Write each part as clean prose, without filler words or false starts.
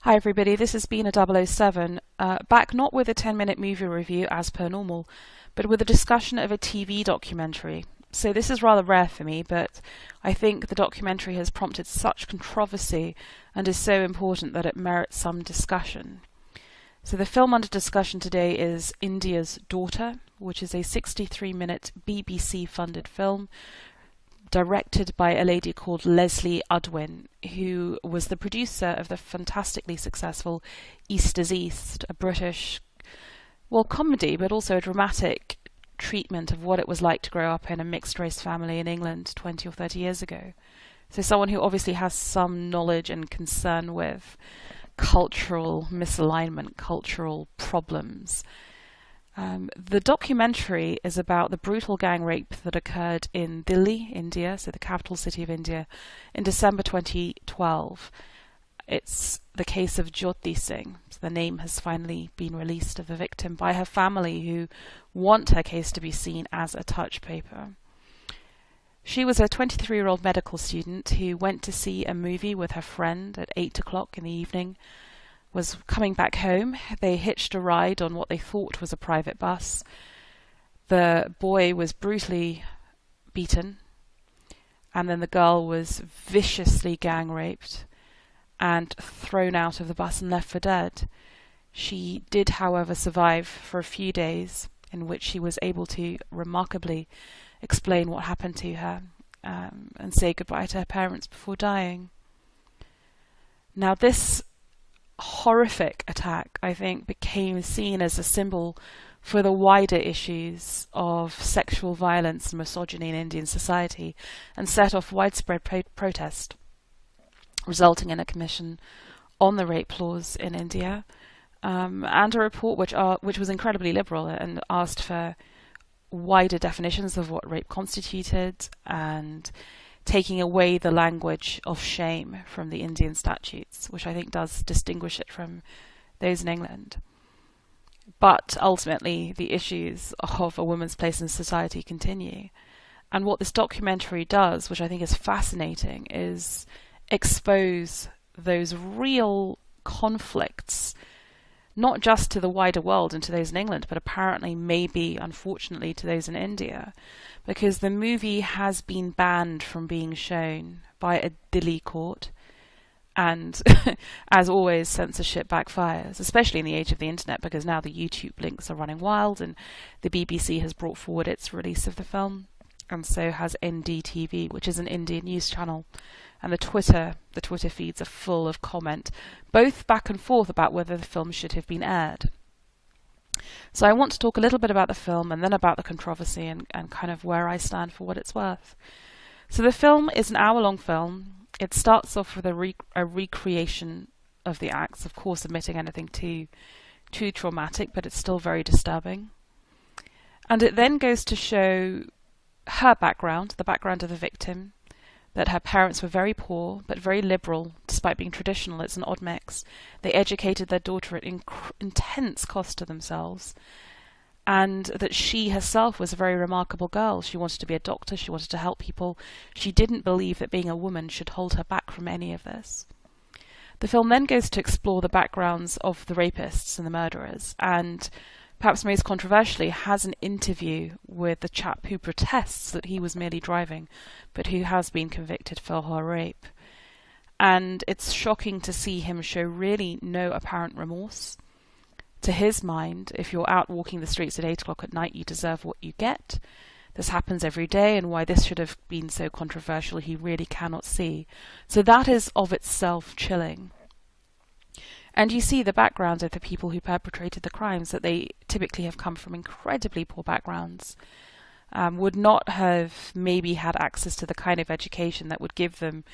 Hi everybody, this is B007, back not with a 10-minute movie review as per normal, but with a discussion of a TV documentary. So this is rather rare for me, but I think the documentary has prompted such controversy and is so important that it merits some discussion. So the film under discussion today is India's Daughter, which is a 63-minute BBC-funded film directed by a lady called Leslie Udwin, who was the producer of the fantastically successful East is East, a British, comedy, but also a dramatic treatment of what it was like to grow up in a mixed-race family in England 20 or 30 years ago. So someone who obviously has some knowledge and concern with cultural misalignment, cultural problems. The documentary is about the brutal gang rape that occurred in Delhi, India, so the capital city of India, in December 2012. It's the case of Jyoti Singh. So the name has finally been released of the victim by her family, who want her case to be seen as a touch paper. She was a 23-year-old medical student who went to see a movie with her friend at 8 o'clock in the evening, was coming back home. They hitched a ride on what they thought was a private bus. The boy was brutally beaten, and then the girl was viciously gang raped and thrown out of the bus and left for dead. She did, however, survive for a few days, in which she was able to remarkably explain what happened to her and say goodbye to her parents before dying. Now, this horrific attack, I think, became seen as a symbol for the wider issues of sexual violence and misogyny in Indian society, and set off widespread protest, resulting in a commission on the rape laws in India, and a report which was incredibly liberal and asked for wider definitions of what rape constituted, and taking away the language of shame from the Indian statutes, which I think does distinguish it from those in England. But ultimately, the issues of a woman's place in society continue. And what this documentary does, which I think is fascinating, is expose those real conflicts, not just to the wider world and to those in England, but apparently, maybe, unfortunately, to those in India, because the movie has been banned from being shown by a Delhi court, and as always, censorship backfires, especially in the age of the internet, because now the YouTube links are running wild, and the BBC has brought forward its release of the film, and so has NDTV, which is an Indian news channel. And the Twitter feeds are full of comment, both back and forth about whether the film should have been aired. So I want to talk a little bit about the film and then about the controversy and kind of where I stand for what it's worth. So the film is an hour-long film. It starts off with a recreation of the acts, of course omitting anything too traumatic, but it's still very disturbing. And it then goes to show her background, the background of the victim, that her parents were very poor, but very liberal, despite being traditional. It's an odd mix. They educated their daughter at intense cost to themselves, and that she herself was a very remarkable girl. She wanted to be a doctor, she wanted to help people. She didn't believe that being a woman should hold her back from any of this. The film then goes to explore the backgrounds of the rapists and the murderers, and perhaps most controversially, has an interview with the chap who protests that he was merely driving, but who has been convicted for her rape. And it's shocking to see him show really no apparent remorse. To his mind, if you're out walking the streets at 8 o'clock at night, you deserve what you get. This happens every day, and why this should have been so controversial, he really cannot see. So that is of itself chilling. And you see the backgrounds of the people who perpetrated the crimes, that they typically have come from incredibly poor backgrounds, would not have maybe had access to the kind of education that would give them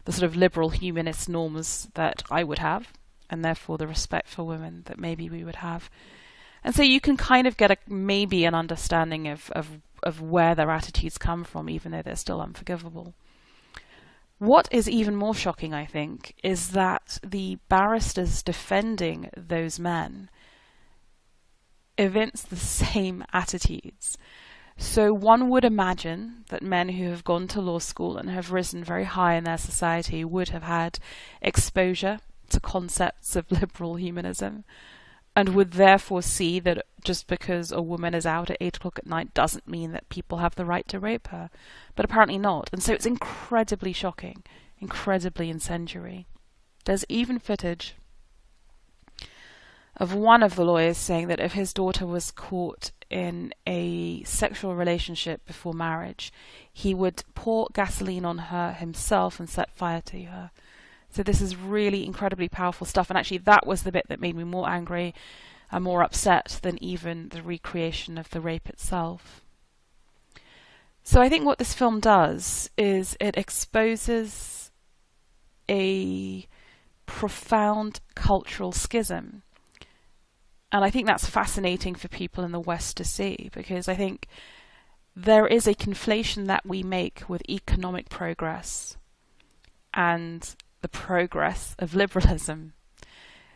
the sort of liberal humanist norms that I would have, and therefore the respect for women that maybe we would have. And so you can kind of get maybe an understanding of where their attitudes come from, even though they're still unforgivable. What is even more shocking, I think, is that the barristers defending those men evince the same attitudes. So one would imagine that men who have gone to law school and have risen very high in their society would have had exposure to concepts of liberal humanism, and would therefore see that just because a woman is out at 8 o'clock at night doesn't mean that people have the right to rape her. But apparently not. And so it's incredibly shocking, incredibly incendiary. There's even footage of one of the lawyers saying that if his daughter was caught in a sexual relationship before marriage, he would pour gasoline on her himself and set fire to her. So this is really incredibly powerful stuff, and actually that was the bit that made me more angry and more upset than even the recreation of the rape itself. So I think what this film does is it exposes a profound cultural schism. And I think that's fascinating for people in the West to see, because I think there is a conflation that we make with economic progress and the progress of liberalism.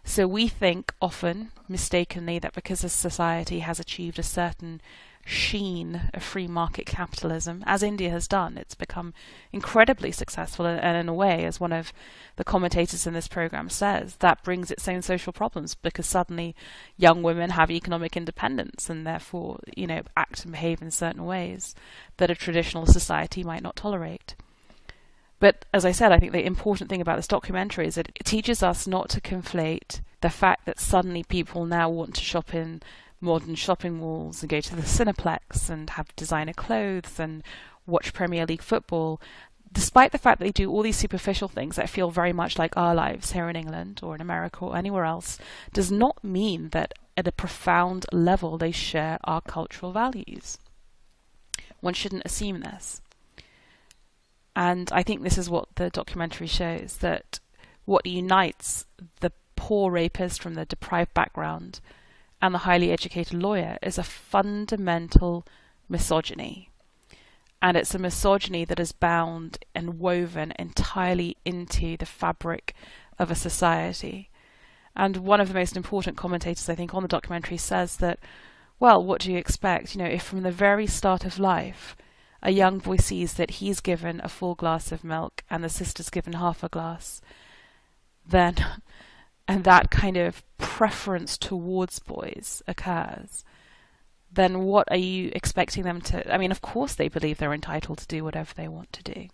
So we think often, mistakenly, that because a society has achieved a certain sheen of free market capitalism, as India has done, it's become incredibly successful, and in a way, as one of the commentators in this program says, that brings its own social problems, because suddenly young women have economic independence and therefore, act and behave in certain ways that a traditional society might not tolerate. But as I said, I think the important thing about this documentary is that it teaches us not to conflate the fact that suddenly people now want to shop in modern shopping malls and go to the Cineplex and have designer clothes and watch Premier League football, despite the fact that they do all these superficial things that feel very much like our lives here in England or in America or anywhere else, does not mean that at a profound level they share our cultural values. One shouldn't assume this. And I think this is what the documentary shows, that what unites the poor rapist from the deprived background and the highly educated lawyer is a fundamental misogyny. And it's a misogyny that is bound and woven entirely into the fabric of a society. And one of the most important commentators, I think, on the documentary says that, well, what do you expect? If from the very start of life a young boy sees that he's given a full glass of milk and the sister's given half a glass, then, and that kind of preference towards boys occurs, then what are you expecting them to... of course they believe they're entitled to do whatever they want to do.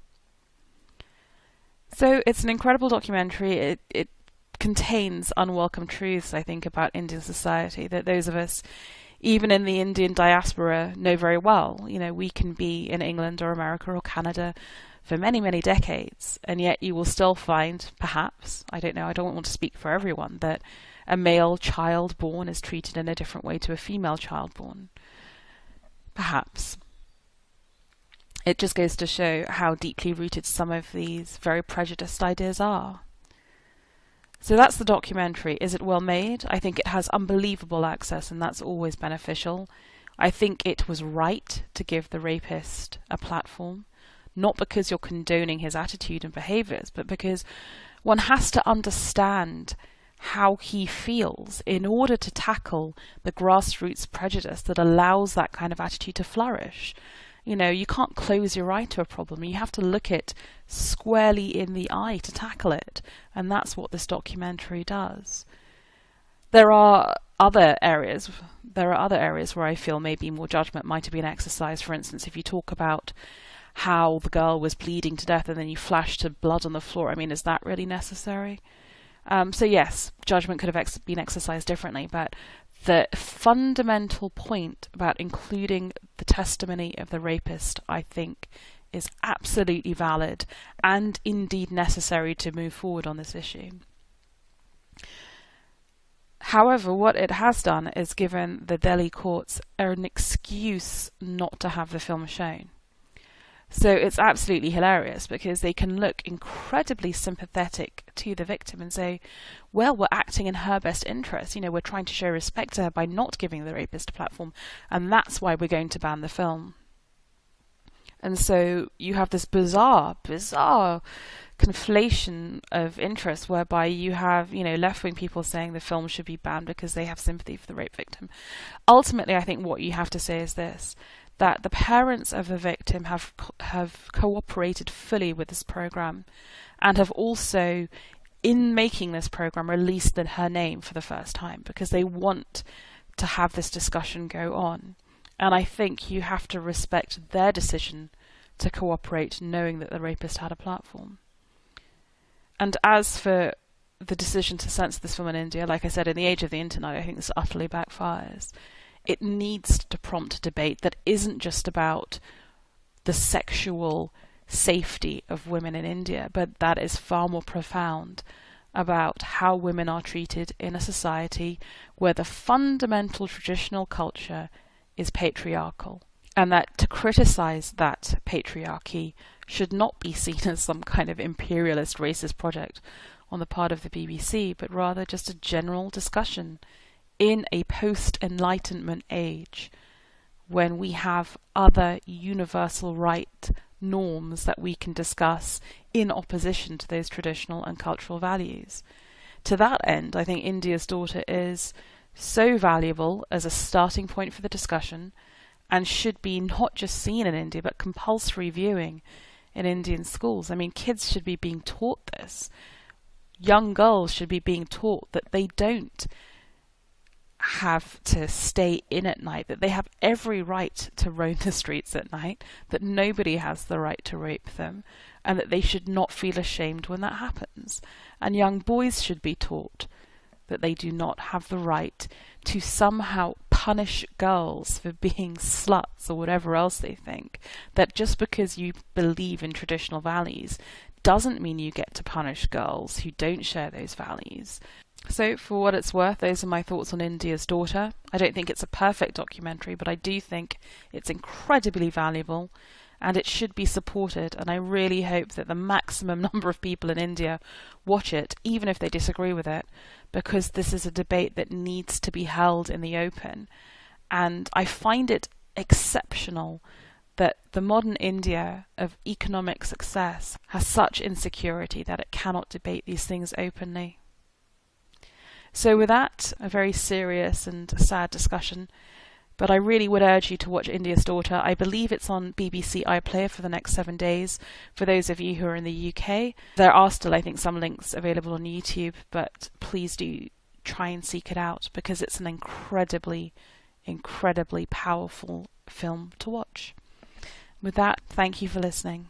So it's an incredible documentary. It contains unwelcome truths, I think, about Indian society that those of us, even in the Indian diaspora, know very well. We can be in England or America or Canada for many, many decades, and yet you will still find, perhaps, I don't know, I don't want to speak for everyone, that a male child born is treated in a different way to a female child born. Perhaps. It just goes to show how deeply rooted some of these very prejudiced ideas are. So that's the documentary. Is it well made? I think it has unbelievable access, and that's always beneficial. I think it was right to give the rapist a platform, not because you're condoning his attitude and behaviours, but because one has to understand how he feels in order to tackle the grassroots prejudice that allows that kind of attitude to flourish. You can't close your eye to a problem. You have to look it squarely in the eye to tackle it. And that's what this documentary does. There are other areas where I feel maybe more judgment might have been exercised. For instance, if you talk about how the girl was bleeding to death and then you flash to blood on the floor, is that really necessary? So yes, judgment could have been exercised differently, but the fundamental point about including the testimony of the rapist, I think, is absolutely valid and indeed necessary to move forward on this issue. However, what it has done is given the Delhi courts an excuse not to have the film shown. So it's absolutely hilarious because they can look incredibly sympathetic to the victim and say, well, we're acting in her best interest. We're trying to show respect to her by not giving the rapist a platform, and that's why we're going to ban the film. And so you have this bizarre conflation of interest whereby you have, left-wing people saying the film should be banned because they have sympathy for the rape victim. Ultimately, I think what you have to say is this, that the parents of the victim have cooperated fully with this program and have also in making this program, released her name for the first time because they want to have this discussion go on. And I think you have to respect their decision to cooperate, knowing that the rapist had a platform. And as for the decision to censor this film in India, like I said, in the age of the internet, I think this utterly backfires. It needs to prompt a debate that isn't just about the sexual safety of women in India, but that is far more profound about how women are treated in a society where the fundamental traditional culture is patriarchal, and that to criticize that patriarchy should not be seen as some kind of imperialist racist project on the part of the BBC, but rather just a general discussion in a post-Enlightenment age when we have other universal right norms that we can discuss in opposition to those traditional and cultural values. To that end, I think India's Daughter is so valuable as a starting point for the discussion and should be not just seen in India, but compulsory viewing in Indian schools. I mean, kids should be being taught this. Young girls should be being taught that they don't have to stay in at night, that they have every right to roam the streets at night, that nobody has the right to rape them, and that they should not feel ashamed when that happens. And young boys should be taught that they do not have the right to somehow punish girls for being sluts or whatever else they think. That just because you believe in traditional values doesn't mean you get to punish girls who don't share those values. So for what it's worth, those are my thoughts on India's Daughter. I don't think it's a perfect documentary, but I do think it's incredibly valuable and it should be supported, and I really hope that the maximum number of people in India watch it, even if they disagree with it, because this is a debate that needs to be held in the open. And I find it exceptional that the modern India of economic success has such insecurity that it cannot debate these things openly. So with that, a very serious and sad discussion, but I really would urge you to watch India's Daughter. I believe it's on BBC iPlayer for the next 7 days, for those of you who are in the UK. There are still, I think, some links available on YouTube, but please do try and seek it out, because it's an incredibly, incredibly powerful film to watch. With that, thank you for listening.